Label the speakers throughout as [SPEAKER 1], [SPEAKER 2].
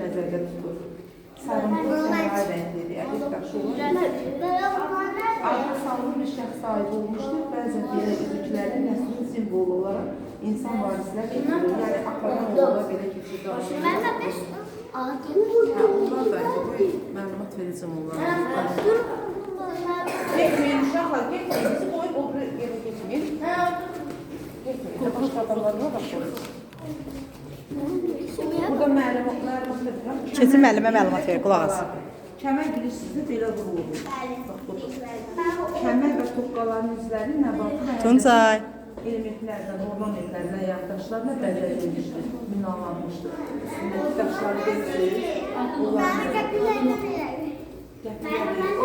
[SPEAKER 1] nəzərdə tutulur. Sarımtıl səmara rənglidir, əlif daşı olur. Arxa sağlam bir şəxs sahib olmuşdur. Bəzən belə üzüklərin nəslinin simvolu olaraq insan varislər keçirir. Yəni, atadan oğula belə keçir. Onlar da məlumat verəcəm onlara. Getməyin, uşaqlar, getməyin. Bizi qoyub o bir yerə getməyin. Getməyin. Başqa adamlarına baxıyoruz. Burada məlumat verirəm.
[SPEAKER 2] Keçin müəllimə məlumat verir, qulaq as.
[SPEAKER 1] Kəmər bilirsiniz, belə vurulur. Kəmər və toqqaların üzləri nəbatı və
[SPEAKER 2] Tuncay.
[SPEAKER 1] elementlərdən, ornamentlərdən, yaddaşlarına bəzədilmişdir, minalanmışdır. Üstündəki daşları götürür, onların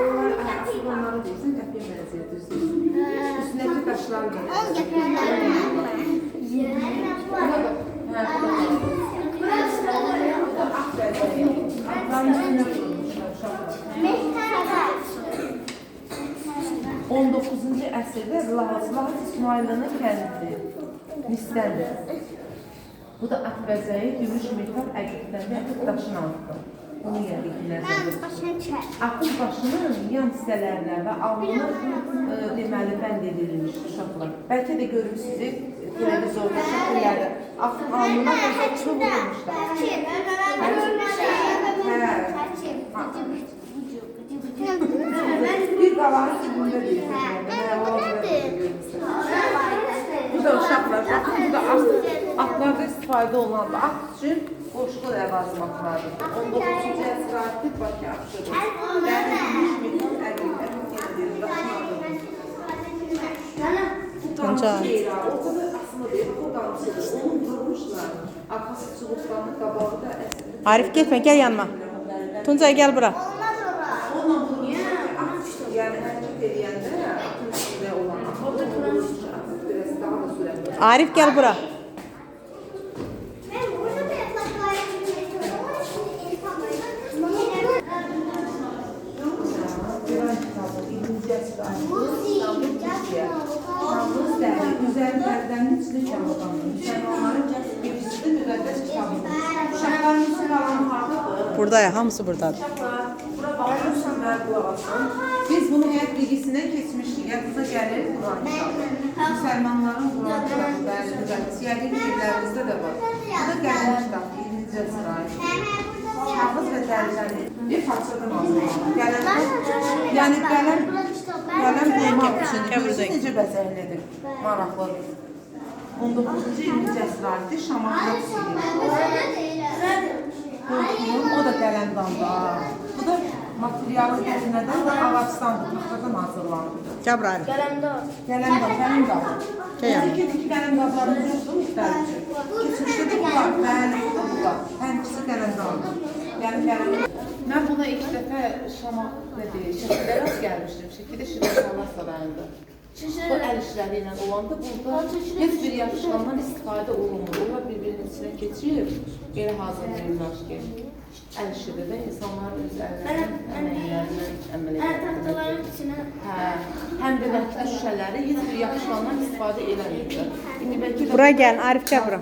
[SPEAKER 1] onlar asıl onları deyirsin, qəpiyə bənzədirsiniz. Üstündəki daşları götürür. 19-cu əsrdə Lahaz İsmailinin kəndidir, Nisdəndir. Bu da at bəzəyi, gümüş metal əqiqdən və əqiq daşın altıdır. Bunu yedik nəzərdə. Atın başının yan hissələrinə və alnına deməli bənd edilmiş uşaqlar. Bəlkə də görürsünüz, televizorda şəkillərdə atın alnına qəzəkçi vurulmuşlar. Bir qalanın dibində deyilsin. Bu da uşaqlar, baxın, bu da atlarda istifadə olunan at üçün qoşqu ləvazimatlardır. 19-cu əsr artıq Bakı atışıdır. Yəni, gümüş metal əqiqdən edilir, daşınmadır. Bu qamçı orada da asılıdır, o qamçıdır. Onu vurmuşlar. Arxası çubuqlarının qabağı da əsrdir.
[SPEAKER 2] Arif getmə, gəl yanıma. Tuncay gəl bura.
[SPEAKER 1] Onunla vurmuşlar. Yəni, hərəkət edəndə atın üstündə olan atın vurmuşlar. Biraz daha da sürətli.
[SPEAKER 2] Arif gəl bura.
[SPEAKER 1] Üzərlərdən içli kağıdandır. Müsəlmanların birisi də müqəddəs kitabıdır. Uşaqların üstü qalanı haradadır?
[SPEAKER 2] Buradayıq, hamısı buradadır.
[SPEAKER 1] Uşaqlar, bura baxırsın və qulaq asın. Biz bunu həyat bilgisindən keçmişdik. Yadınıza gəlir Quran kitabı. Müsəlmanların Quran kitabı, bəli, müqəddəs. Yəqin evlərimizdə də var. Bu da qədim kitabdır, 20-ci əsr ayı. Kağız və dərəcəni bir parçadan hazırlanır. Yəni qələm qoymaq üçün görürsünüz necə bəzəklidir, maraqlıdır. 19-cu 20-ci əsr ayıdır, Şamaxıda püsülür. O da qələmdandır. Bu da materialı nədən və ağaçdandır, taxtadan hazırlanır.
[SPEAKER 2] Gəl bura Arif.
[SPEAKER 1] Qələmdar.
[SPEAKER 2] Gəl yanıma.
[SPEAKER 1] İki qələmdarlarımız yoxdur müxtəlifi. Keçmişdə də bunlar, bəli, bu da bunlar. Həmkisi qələmdardır. Yəni qələmdar. Mən buna ilk dəfə Şəkidə rast gəlmişdim. Şəkidə Şirvanşahlar Sarayında. Bu əl işləri ilə olanda burada heç bir yapışqandan istifadə olunmur. Onlar bir-birinin içine keçir, belə hazırlayırlar ki, əl işidir də insanların öz əllərinin əməklərindən əməliyyatdır. Həm də vəkli şüşələri heç bir yapışqandan istifadə eləməyirlər.
[SPEAKER 2] Bura gəl, Arif gəl bura.